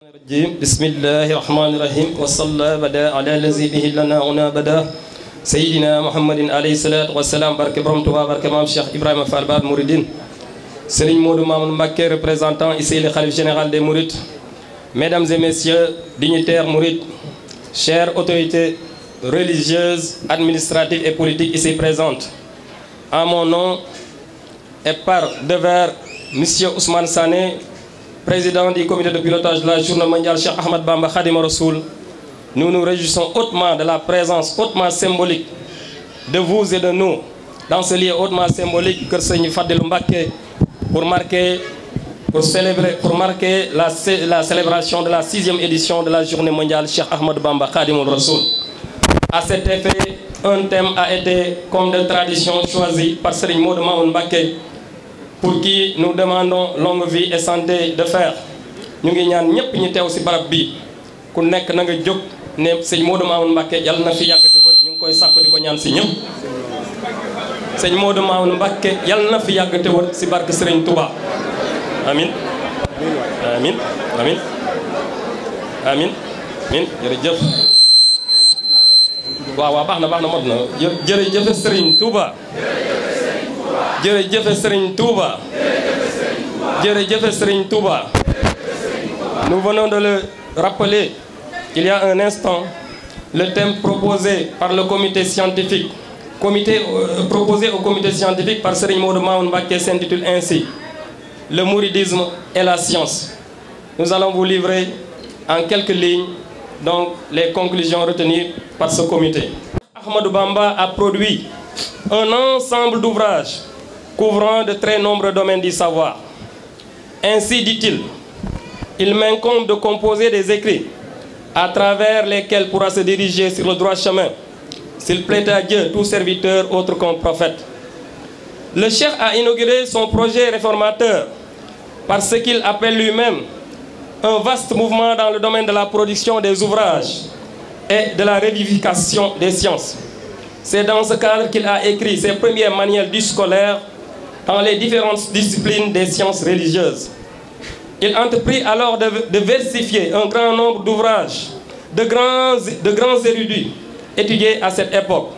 بسم الله الرحمن الرحيم وصلى بدا على الذي به لنا هنا بدا سيدنا محمد عليه الصلاة والسلام barke Borom Touba barke Maam Cheikh Ibrahima Fall Baal Mouridine Serigne Modou Mamoun Mbacké représentant ici le khalife général des Mourides, mesdames et messieurs dignitaires mourides, chères autorités religieuses, administratives et politiques ici présentes, en mon nom et par devers Monsieur Ousmane Sané, président du comité de pilotage de la journée mondiale Cheikh Ahmad Bamba Khadim Rassoul, nous nous réjouissons hautement de la présence hautement symbolique de vous et de nous dans ce lieu hautement symbolique que Serigne Fadilou Mbacké pour marquer la célébration de la 6e édition de la journée mondiale Cheikh Ahmad Bamba Khadim Rassoul. À cet effet, un thème a été, comme de tradition, choisi par Serigne Modou Mamoun Mbacké, pour qui nous demandons longue vie et santé de fer. ñu ngi ñaan ñëpp ñu teew ci barab bi ku nekk na nga jóg ne sëñ Modou Mamoun Mbacké yàlla na fi yàgg te wër ñu ngi koy sàkku di ko ñaan ci ñëpp. sëñ Modou Mamoun Mbacké yàlla na fi yàgg te wër ci barke Serigne Touba. amin amin amin amin amin jërëjëf. waaw baax na mot na jërëjëf Serigne Touba. jërëjëf Serigne Touba. jërëjëf Serigne Touba. Nous venons de le rappeler il y a un instant, le thème proposé par le comité scientifique, proposé au comité scientifique par Serigne Modou Mamoun Mbacké s'intitule ainsi: le mouridisme et la science. Nous allons vous livrer en quelques lignes donc les conclusions retenues par ce comité. Ahmadou Bamba a produit un ensemble d'ouvrages couvrant de très nombreux domaines du savoir. Ainsi dit-il, il m'incombe de composer des écrits à travers lesquels pourra se diriger sur le droit chemin, s'il plaît à Dieu, tout serviteur autre qu'un prophète. Le cheikh a inauguré son projet réformateur par ce qu'il appelle lui-même un vaste mouvement dans le domaine de la production des ouvrages et de la revivification des sciences. C'est dans ce cadre qu'il a écrit ses premiers manuels du scolaire dans les différentes disciplines des sciences religieuses. Il entreprit alors de versifier un grand nombre d'ouvrages de grands érudits étudiés à cette époque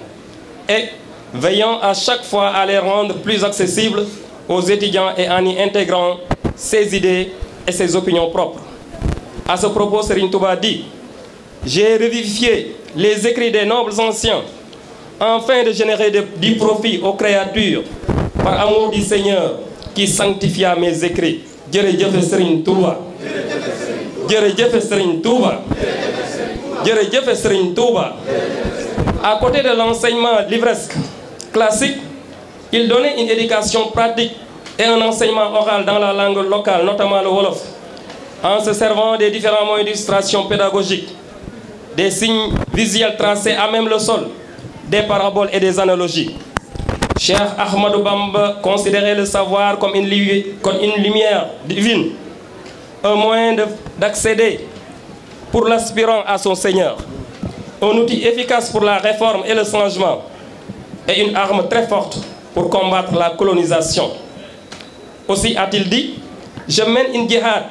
et veillant à chaque fois à les rendre plus accessibles aux étudiants et en y intégrant ses idées et ses opinions propres. À ce propos, Serigne Touba dit: j'ai revivifié les écrits des nobles anciens afin de générer du profit aux créatures par amour du Seigneur qui sanctifia mes écrits. jërëjëf Serigne Touba. jërëjëf Serigne Touba. jërëjëf Serigne Touba. À côté de l'enseignement livresque classique, il donnait une éducation pratique et un enseignement oral dans la langue locale, notamment le Wolof, en se servant des différents moyens d'illustration pédagogique, des signes visuels tracés à même le sol, des paraboles et des analogies. Cheikh Ahmadou Bamba considérait le savoir comme une lumière divine, un moyen d'accéder pour l'aspirant à son Seigneur, un outil efficace pour la réforme et le changement, et une arme très forte pour combattre la colonisation. Aussi a-t-il dit: je mène une djihad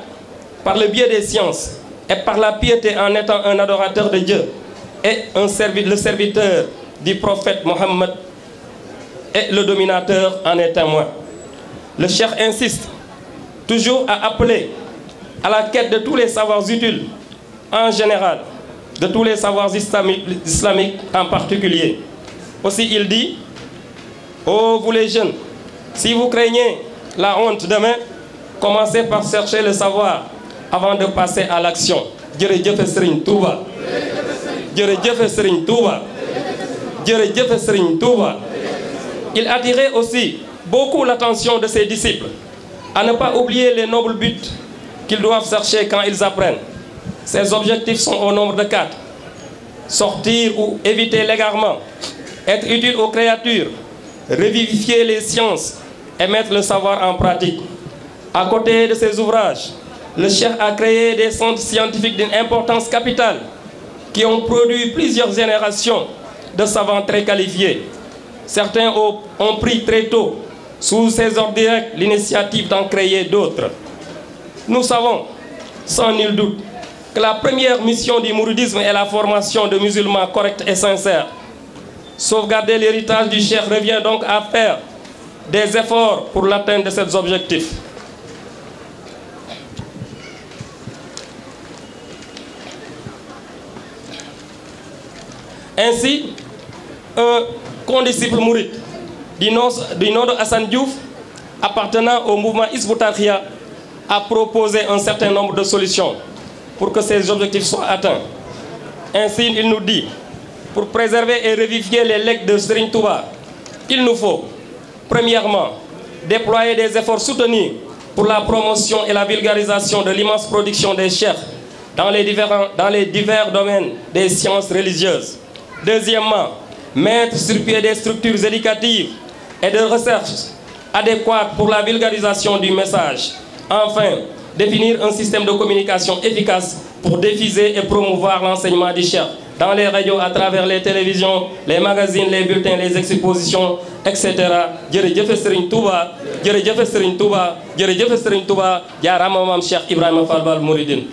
par le biais des sciences et par la piété en étant un adorateur de Dieu et le serviteur du prophète Mohammed, et le dominateur en est témoin. Le cheikh insiste toujours à appeler à la quête de tous les savoirs utiles en général, de tous les savoirs islamiques en particulier. Aussi il dit: ô vous les jeunes, si vous craignez la honte demain, commencez par chercher le savoir avant de passer à l'action. jërëjëf Serigne Touba. jërëjëf Serigne Touba. jërëjëf Serigne Touba. Il attirait aussi beaucoup l'attention de ses disciples à ne pas oublier les nobles buts qu'ils doivent chercher quand ils apprennent. Ces objectifs sont au nombre de 4. Sortir ou éviter l'égarement, être utile aux créatures, revivifier les sciences et mettre le savoir en pratique. À côté de ces ouvrages, le cheikh a créé des centres scientifiques d'une importance capitale qui ont produit plusieurs générations de savants très qualifiés. Certains ont pris très tôt, sous ses ordres directs, l'initiative d'en créer d'autres. Nous savons, sans nul doute, que la première mission du mouridisme est la formation de musulmans corrects et sincères. Sauvegarder l'héritage du Cheikh revient donc à faire des efforts pour l'atteinte de ces objectifs. Ainsi, un condisciple mouride du nom de Hassan Diouf, appartenant au mouvement Hizb ut-Tarqiyyah, a proposé un certain nombre de solutions pour que ces objectifs soient atteints. Ainsi, il nous dit, pour préserver et revivifier les legs de Serigne Touba, il nous faut, premièrement, déployer des efforts soutenus pour la promotion et la vulgarisation de l'immense production des cheikhs dans les divers domaines des sciences religieuses. Deuxièmement, mettre sur pied des structures éducatives et de recherche adéquates pour la vulgarisation du message. Enfin, définir un système de communication efficace pour diffuser et promouvoir l'enseignement du Cheikh dans les radios, à travers les télévisions, les magazines, les bulletins, les expositions, etc. Jërëjëf Serigne Touba, jërëjëf Serigne Touba, jërëjëf Serigne Touba, jaaraama Maam Cheikh Ibrahima Fall Baal Mouridine.